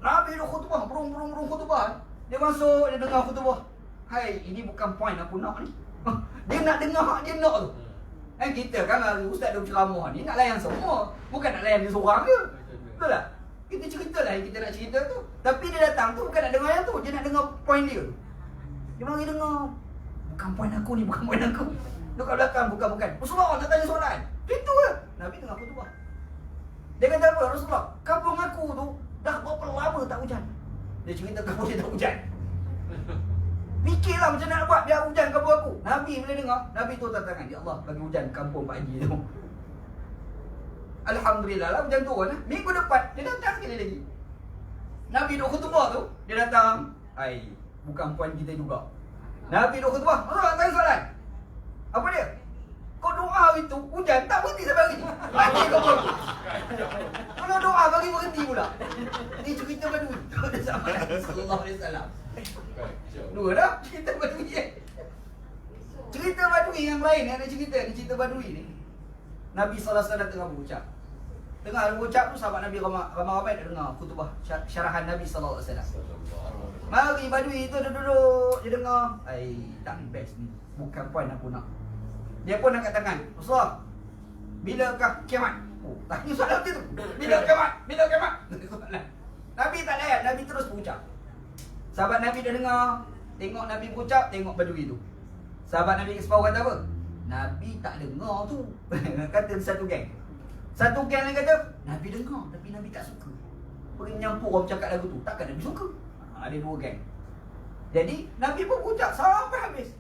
Nabi dah khutbah, berung khutbah. Dia masuk, dia dengar khutbah. Hai, ini bukan point aku nak ni. Dia nak dengar hak dia nak tu. Kita kan ustaz dia berceramah ni nak layan semua, bukan nak layan dia seorang je. Betul tak? Kita ceritalah yang kita nak cerita tu. Tapi dia datang tu bukan nak dengar yang tu, dia nak dengar point dia. Dia mari dengar. Bukan point aku ni, bukan point aku. Duduk kat belakang, bukan. Rasulullah nak tanya soalan. Itu ke? Nabi tengah khutbah. Dia kata apa? Rasulullah, kampung aku tu dah berapa lama tak hujan? Dia cerita kampung dia tak hujan. Fikirlah macam nak buat biar hujan kampung aku. Nabi bila dengar, Nabi tu tangan, ya Allah bagi hujan kampung Pak Haji tu. Alhamdulillah lah hujan turun lah. Minggu depan dia datang sekali lagi. Nabi duk khutbah tu, dia datang. Ai, bukan puan kita juga. Nabi duk khutbah, Allah tanya soalan. Apa dia? Kau doa hari tu, hujan tak berhenti sampai hari ni. Mati kau pun. Kalau doa bagi berhenti pula. Ni cerita Badui. Pada zaman Nabi sallallahu alaihi wasallam. Dua dah cerita Badui. Cerita Badui yang lain yang ada cerita Badui ni. Nabi sallallahu alaihi wasallam tengah berucap. Tengah berucap tu sahabat Nabi ramai-ramai dah dengar khutbah syarahan Nabi sallallahu alaihi wasallam. Mari Badui tu duduk, dia dengar. Ai, tak best ni. Bukan puan aku nak. Dia pun angkat tangan. Rasulullah, bilakah kiamat? Oh, tanya soalan macam tu. Bila kiamat? Bila kiamat? Nabi tak layan, Nabi terus berucap. Sahabat Nabi dah dengar, tengok Nabi berucap, tengok Badui tu. Sahabat Nabi separuh kata apa? Nabi tak dengar tu. Kata satu geng. Satu geng lain kata, Nabi dengar, tapi Nabi tak suka. Pergi menyampur orang cakap lagu tu. Takkan Nabi suka? Ada dua geng. Jadi, Nabi pun berucap sampai habis.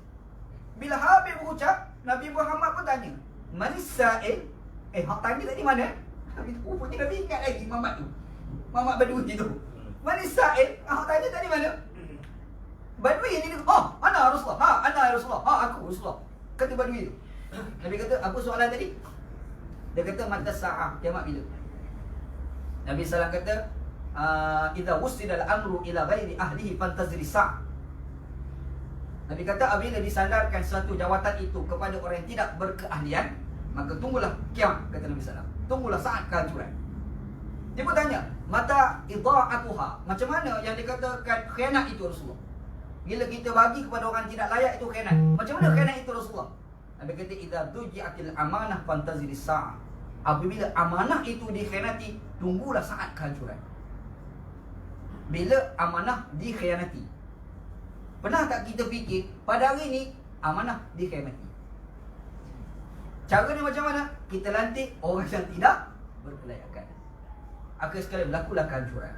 Bila habis berucap, Nabi Muhammad pun tanya, Manis Sa'il? Hak tanya tadi mana? Nabi tu, rupanya Nabi ingat lagi Muhammad tu. Muhammad Badui tu. Manis Sa'il? Hak tanya tadi mana? Badui ni, ana Rasulullah. Ana Rasulullah. Aku Rasulullah. Kata Badui tu. Nabi kata, apa soalan tadi? Dia kata, mata sa'ah, kiamat bila? Nabi SAW kata, idza wusida al-amru ila ghairi ahlihi fantaziri sa'. Nabi kata, apabila disandarkan suatu jawatan itu kepada orang yang tidak berkeahlian, maka tunggulah kiamat, kata Nabi SAW. Tunggulah saat kehancuran. Dia pun tanya, mata idha'atuha, macam mana yang dikatakan khianat itu Rasulullah? Bila kita bagi kepada orang tidak layak itu khianat. Macam mana khianat itu Rasulullah? Nabi kata, idza duji'atil amanah fantaziri sa'ah. Apabila amanah itu dikhianati, tunggulah saat kehancuran. Bila amanah dikhianati, pernah tak kita fikir pada hari ni amanah dikhianati? Cara ni macam mana? Kita lantik orang yang tidak berkelayakan. Akhir sekali berlakulah kehancuran.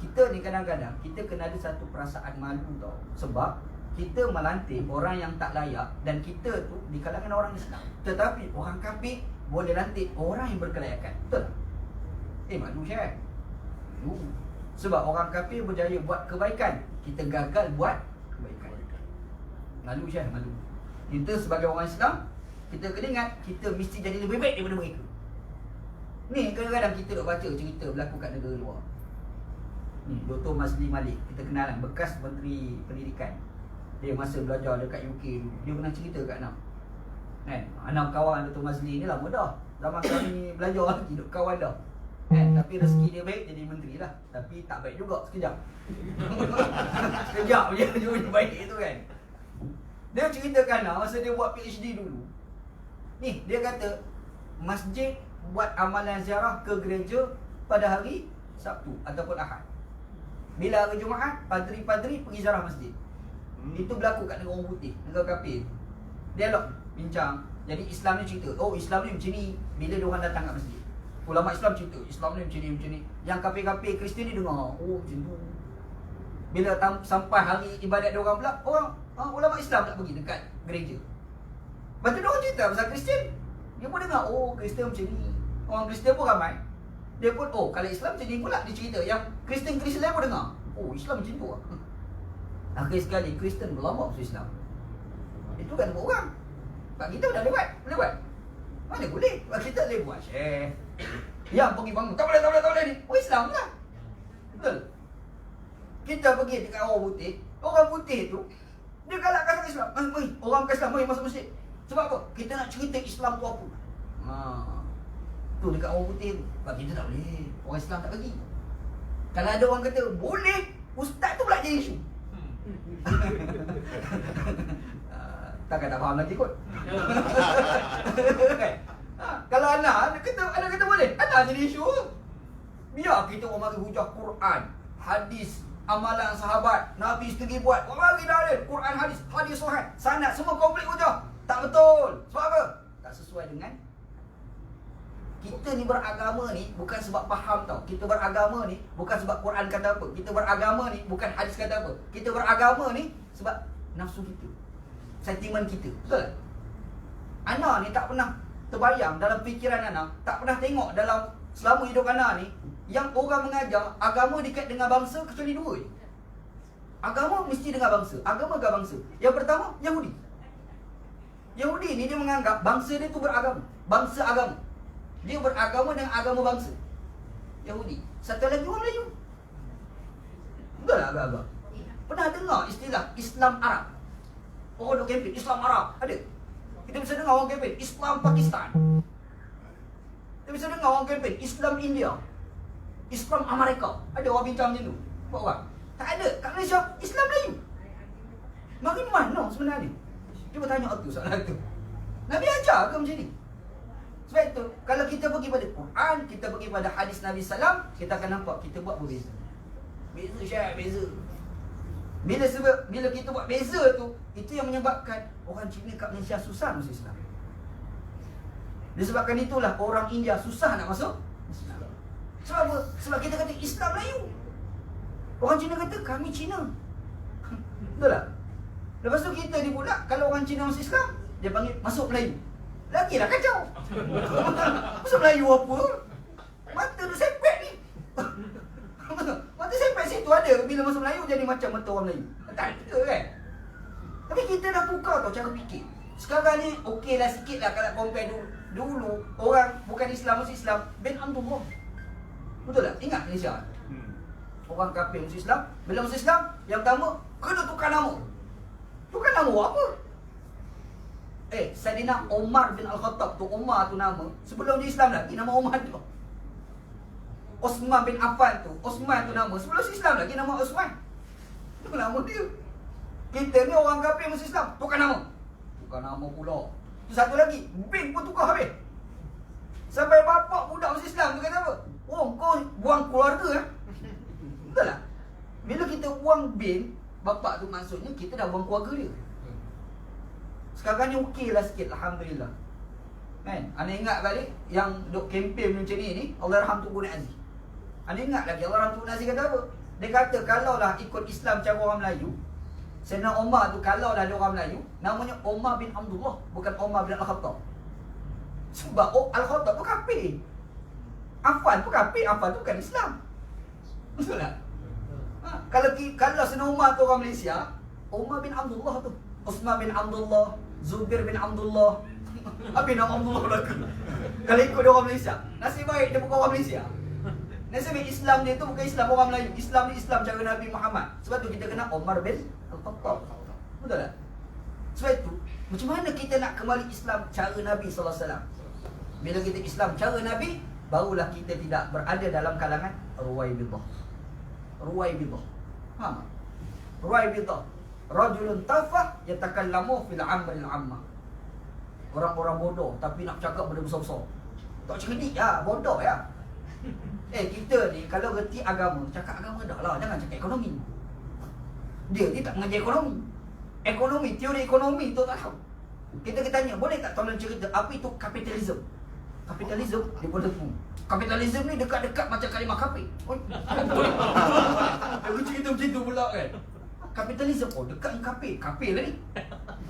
Kita ni kadang-kadang kita kena ada satu perasaan malu tau. Sebab kita melantik orang yang tak layak, dan kita tu di kalangan orang Islam. Tetapi orang kafir boleh lantik orang yang berkelayakan. Betul tak? Malu Syekh. Sebab orang kafir berjaya buat kebaikan, kita gagal buat kebaikan. Malu Syekh, malu. Kita sebagai orang Islam, kita kena ingat kita mesti jadi lebih baik daripada mereka. Ni kadang-kadang kita duk baca cerita berlaku kat negara luar. Ni Dr. Mazli Malik, kita kenal kan, bekas Menteri Pendidikan. Dia masa belajar dekat UK dulu, dia pernah cerita kat Anam. Kan, Anam kawan Dr. Mazli ni lama dah. Zaman kami belajar lagi, duk kawan dah. Kan, tapi rezeki dia baik jadi menteri lah. Tapi tak baik juga sekejap. Sekejap je dia baik tu kan. Dia ceritakan lah masa dia buat PhD dulu. Ni, dia kata masjid buat amalan ziarah ke gereja pada hari Sabtu ataupun Ahad. Bila hari Jumaat, padri-padri pergi ziarah masjid. Itu berlaku kat negara orang putih, negara kafir. Dialog, bincang. Jadi Islam ni cerita, oh Islam ni macam ni bila diorang datang kat masjid. Ulama Islam cerita, Islam ni macam ni, macam ni. Yang kafir-kafir Kristian ni dengar, oh macam tu. Bila sampai hari ibadat diorang pula, ulama Islam tak pergi dekat gereja. Lepas tu diorang cerita pasal Kristian. Dia pun dengar, oh Kristian macam ni. Orang Kristian pun ramai. Dia pun, oh kalau Islam macam ni pula, dia cerita. Yang Kristian pun dengar, oh Islam macam tu lah. Akhir sekali Kristian berlambak masuk Islam. Itu kan buat orang. Pak kita dah boleh buat. Boleh buat? Mana boleh? Pak kita boleh buat, Syekh. Yang pergi bangun, tak boleh ni. Oh Islam lah. Betul? Kita pergi dekat orang putih. Orang putih tu, dia galakkan sama Islam. Orang bukan Islam, mari masuk masjid. Sebab apa? Kita nak cerita Islam tu apa. Tu dekat orang putih tu. Pak kita tak boleh. Orang Islam tak bagi. Kalau ada orang kata, boleh, ustaz tu pula jadi isu. Takkan tak faham lagi kot. Kalau anak kata boleh, anak jadi isu. Biar kita orang mari hujah Quran, hadis, amalan sahabat, Nabi sendiri buat. Orang mari dah ada Quran, hadis sahih, sanad semua komplit hujah. Tak betul. Sebab apa? Tak sesuai dengan kita ni beragama ni bukan sebab faham tau. Kita beragama ni bukan sebab Quran kata apa. Kita beragama ni bukan hadis kata apa. Kita beragama ni Sebab nafsu kita, sentimen kita. Betul tak? Ana ni tak pernah terbayang dalam fikiran Ana, tak pernah tengok dalam selama hidup Ana ni, yang orang mengajar agama dekat dengan bangsa kecuali dua je. Agama mesti dengan bangsa. Agama dengan bangsa. Yang pertama, Yahudi. Yahudi ni dia menganggap bangsa dia tu beragama. Bangsa agama. Dia beragama dengan agama bangsa. Yahudi. Satu lagi orang Melayu. Betul tak agak-agak? Pernah dengar istilah Islam Arab? Orang duk kempen Islam Arab. Ada? Kita bisa dengar orang kempen Islam Pakistan. Kita bisa dengar orang kempen Islam India, Islam Amerika. Ada orang bincang macam tu? Buat orang? Tak ada. Kat Malaysia, Islam Melayu. Mari mana sebenarnya? Cuba tanya tu soalan tu. Nabi ajar ke macam ni? Sebab itu, kalau kita pergi pada Quran, kita pergi pada hadis Nabi Sallam, kita akan nampak kita buat berbeza. Beza Syekh, beza. Bila kita buat beza tu, itu yang menyebabkan orang Cina kat Malaysia susah masuk Islam. Disebabkan itulah orang India susah nak masuk Islam. Sebab apa? Sebab kita kata Islam Melayu. Orang Cina kata kami Cina. Betul tak? Lepas tu kita ni pula, kalau orang Cina masuk Islam, dia panggil masuk Melayu. Lagilah kacau. Masuk Melayu apa? Mata tu sepet ni. Mata sepet situ ada. Bila masuk Melayu jadi macam mata orang Melayu. Tak ada kan? Tapi kita dah tukar tau cara fikir. Sekarang ni okey lah sikit lah kalau compare dulu orang bukan Islam masuk Islam, bin Abdullah. Betul tak? Ingat Malaysia? Orang kafir masuk Islam, bila masuk Islam, yang pertama kena tukar nama. Tukar nama apa? Saidina Umar bin Al-Khattab tu, Umar tu nama. Sebelum dia Islam lagi, nama Umar tu. Osman bin Affan tu, Osman tu nama. Sebelum Islam lagi, nama Osman. Itu nama dia. Kita ni orang kafir masuk Islam, tukar nama. Tukar nama pula. Tu satu lagi, bin pun tukar habis. Sampai bapak budak masuk Islam tu kata apa? Oh, kau buang keluarga eh? Betul tak? Bila kita buang bin, bapak tu maksudnya kita dah buang keluarga dia. Sekarang ni okey lah sikit, Alhamdulillah. Kan? Anda ingat balik yang duk kempen macam ni, Allah rahmat Tuan Aziz. Anda ingat lagi Allah rahmat Tuan Aziz kata apa? Dia kata kalaulah ikut Islam cara orang Melayu, Sayyidina Umar tu kalaulah dia orang Melayu, namanya Umar bin Abdullah, bukan Umar bin Al-Khattab. Sebab Al-Khattab tu kafir. Affan tu kafir, Affan tu bukan Islam. Betul tak? Kalau Sayyidina Umar tu orang Malaysia, Umar bin Abdullah tu, Osman bin Abdullah, Zubair bin Abdullah. Apa nama Abdullah belaka? Kalau ikut dia orang Malaysia, nasib baik dia bukan orang Malaysia. Nasib baik Islam dia tu bukan Islam orang Melayu. Islam ni Islam cara Nabi Muhammad. Sebab tu kita kena Umar bin Al-Khattab. Betul tak? Sebab itu, macam mana kita nak kembali Islam cara Nabi SAW? Bila kita Islam cara Nabi, barulah kita tidak berada dalam kalangan Ruwaibidah. Ruwaibidah. Faham tak? Ruwaibidah. Rajulun tafah yatakallamu fil amril ammah. Orang-orang bodoh tapi nak cakap benda besar-besar. Tak cerdik ya, bodoh ya. Kita ni kalau reti agama, cakap agama dah lah, jangan cakap ekonomi. Dia tak mengajar ekonomi. Ekonomi, teori ekonomi tu tak tahu. Kita tanya, boleh tak tolong cerita apa itu kapitalisme? Kapitalisme dia boleh pun. Kapitalisme ni dekat-dekat macam kalimah kafir. Aku cerita macam tu pula kan. Kapitalisme, oh dekat dengan kafir. Kafir lah ni.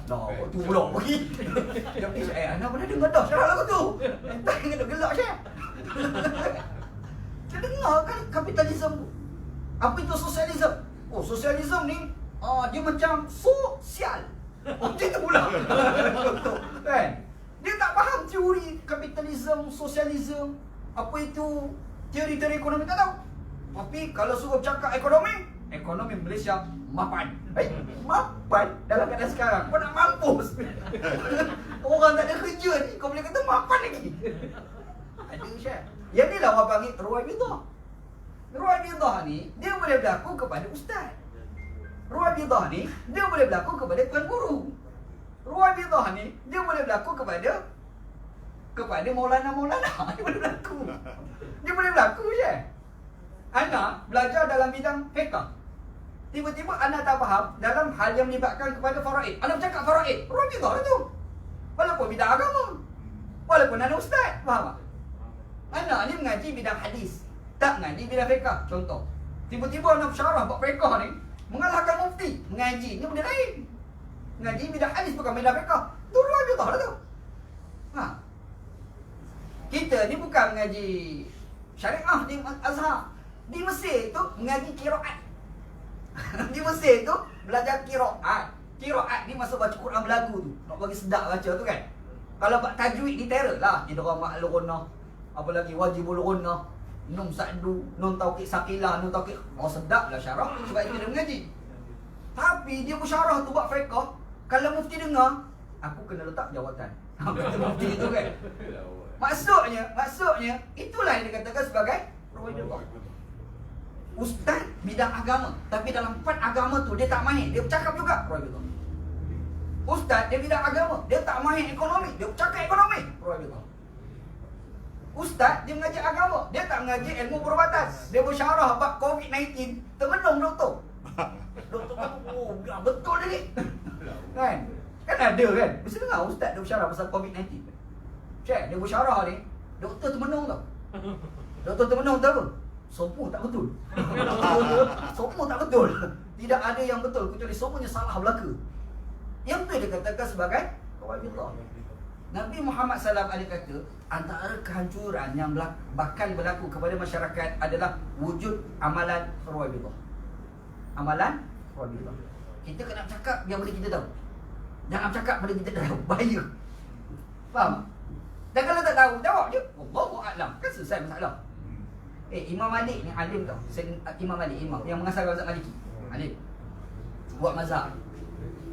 Dah, tu pula pergi. Dia pergi, anda pernah dengar dah syarah lagu tu? Entah yang ada gelak Syekh. Saya dengar kan kapitalisme. Apa itu sosialisme? Oh, sosialisme ni, dia macam sosial. Oh, macam tu pula. Kan? Dia tak faham teori kapitalisme, sosialisme. Apa itu teori-teori ekonomi, tak tahu. Tapi kalau suruh cakap ekonomi Malaysia mapan. Mapan dalam keadaan sekarang. Kau nak mampus. Orang tak ada kerja ni, kau boleh kata mapan lagi. Ada Syekh. Yang ni lah orang panggil Ruwaibidah. Ruwaibidah ni, dia boleh berlaku kepada ustaz. Ruwaibidah ni, dia boleh berlaku kepada tuan guru. Ruwaibidah ni, dia boleh berlaku kepada maulana-maulana. Dia boleh berlaku. Dia boleh berlaku Syekh. Anak belajar dalam bidang fiqh. Tiba-tiba anak tak faham dalam hal yang melibatkan kepada faraid. Anak bercakap faraid, Ruwaibidah tu. Walaupun bidang agama, walaupun anak ustaz, faham tak? Anak ni mengaji bidang hadis, tak mengaji bidang fiqh. Contoh, tiba-tiba anak bersyarah buat fiqh ni, Mengalahkan mufti, mengaji ni benda lain. Mengaji bidah hadis bukan bidah fiqh. Tu Rabidah lah tu. Ha. Kita ni bukan mengaji syariah di Azhar. Di Mesir tu mengaji qiraat. Di Mesir tu belajar qiraat. Qiraat ni masa baca Quran berlagu tu. Nak bagi sedap baca tu kan. Kalau buat tajwid ni terror lah. Idgham ma'lunah. Apa lagi wajibul gunnah. Nun sa'du, nun tauqid saqilah, nun tauqid. Oh sedap lah syarah sebab itu dia mengaji. Tapi dia bersyarah tu buat fiqh. Kalau mufti dengar, aku kena letak jawatan. Kata mufti tu kan. Maksudnya itulah yang dikatakan sebagai Rabidah. Ustaz bidang agama, tapi dalam part agama tu dia tak mahir, dia bercakap juga Rabidah. Ustaz dia bidang agama, dia tak mahir ekonomi, dia bercakap ekonomi Rabidah. Ustaz dia mengaji agama, dia tak mengaji ilmu perubatan, dia bersyarah bab COVID-19, termenung doktor. Doktor kata, oh betul ni. Kan? Kan ada kan? Mesti dengar ustaz dia bersyarah pasal COVID-19. Cek, dia bersyarah ni, doktor termenung tau. Doktor termenung tahu apa? Semua tak betul. Semua tak betul. Tidak ada yang betul kecuali semuanya salah belaka. Yang tu dia katakan sebagai Rabidah. Nabi Muhammad SAW kata, antara kehancuran yang bakal berlaku kepada masyarakat adalah wujud amalan Rabidah. Amalan Rabidah. Kita kena cakap yang boleh kita tahu. Jangan cakap benda kita tahu. Bahaya. Faham? Dan kalau tak tahu, jawab je. Wallahu a'lam. Kan selesai masalah. Imam Malik ni alim tau. Imam Malik, imam yang mengasaskan mazhab Maliki. Alim. Buat mazhab.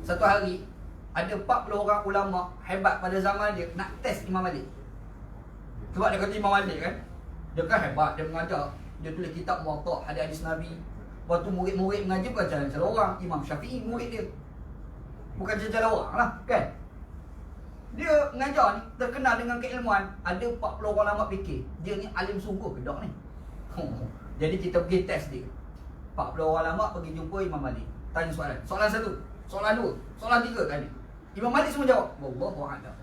Satu hari ada 40 orang ulama hebat pada zaman dia nak test Imam Malik. Sebab dia kata Imam Malik kan, dia kan hebat, dia mengajar, dia tulis kitab Muwatta, hadis Nabi. Waktu murid-murid mengaji bukan jalan-jalan orang. Imam Syafi'i murid dia, bukan jalan-jalan orang lah kan. Dia mengajar ni terkenal dengan keilmuan. Ada 40 orang ulama fikir dia ni alim sungguh ke tak ni. Jadi kita pergi test dia. 40 orang ulama pergi jumpa Imam Malik, tanya soalan. Soalan satu, soalan dua, soalan tiga tadi. Imam Malik semua jawab, wallahu a'lam.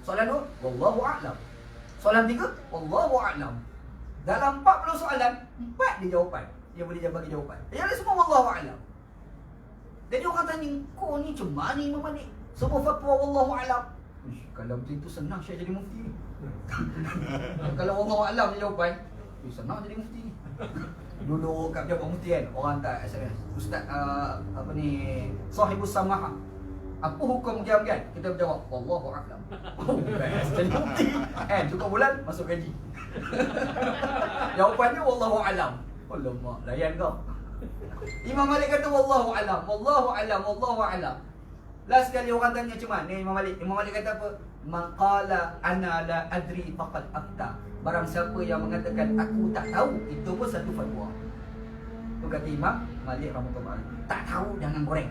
Soalan dua, wallahu a'lam. Soalan tiga, wallahu a'lam. Dalam 40 soalan, 4 dia jawapan. Dia boleh bagi jawapan. Yang lain semua wallahu a'lam. Jadi orang tanya, kau ni macam mana Imam Malik? Semua fatwa wallahu a'lam. Kalau macam itu senang Syekh jadi mufti ni. Kalau wallahu a'lam dia jawapan, senang jadi mufti ni. Dulu kat pejabat mufti kan, orang hantar SMS, Ustaz apa ni, sahibus samahah, apa hukum jam kan? Kita berjawab wallahu a'lam. Oh best jadi mufti. Cukup bulan masuk gaji. Jawapannya wallahu a'lam. Alamak, layan kau. Imam Malik kata wallahu a'lam, wallahu a'lam, wallahu a'lam. Last sekali orang tanya macam mana Imam Malik? Imam Malik kata apa? Man qala ana la adri faqad afta. Barang siapa yang mengatakan aku tak tahu, itu pun satu fatwa. Tu kata Imam Malik rahmatullah. Tak tahu jangan goreng.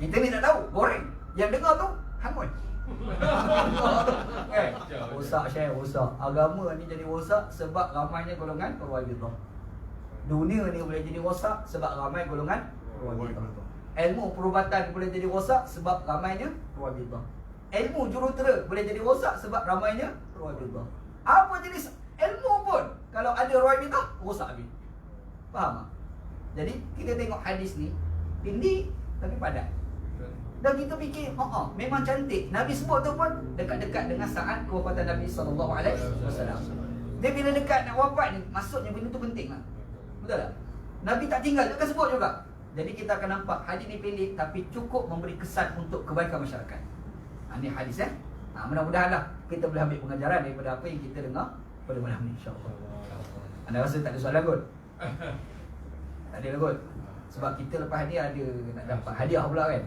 Kita ni tak tahu, goreng. Yang dengar tu hangoi. Rosak Syekh, rosak. Agama ni jadi rosak sebab ramainya golongan Rabidah. Dunia ni boleh jadi rosak sebab ramai golongan Rabidah. Ilmu perubatan boleh jadi rosak sebab ramainya Rabidah. Ilmu jurutera boleh jadi rosak sebab ramainya Rabidah. Apa jenis ilmu pun kalau ada Rabidah, rosak habis. Faham tak? Jadi kita tengok hadis ni pendek tapi padat. Dan kita fikir, memang cantik. Nabi sebut tu pun dekat-dekat dengan saat kewafatan Nabi SAW. Dia bila dekat nak wafat ni, maksudnya benda tu penting lah. Betul tak? Nabi tak tinggal, dia akan sebut juga. Jadi kita akan nampak hadis ni pendek tapi cukup memberi kesan untuk kebaikan masyarakat. Ini hadis mudah-mudahan lah kita boleh ambil pengajaran daripada apa yang kita dengar pada malam ni, insyaAllah. Anda rasa tak ada soalan kot? Tak ada lah kot? Sebab kita lepas ni ada nak dapat hadiah pula kan.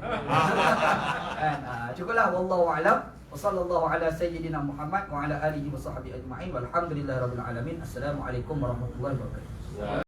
Cukuplah, wallahu a'lam. Wa sallallahu ala sayyidina Muhammad wa ala alihi wa sahbihi ajma'in. Walhamdulillahirabbil alamin. Assalamualaikum warahmatullahi wabarakatuh.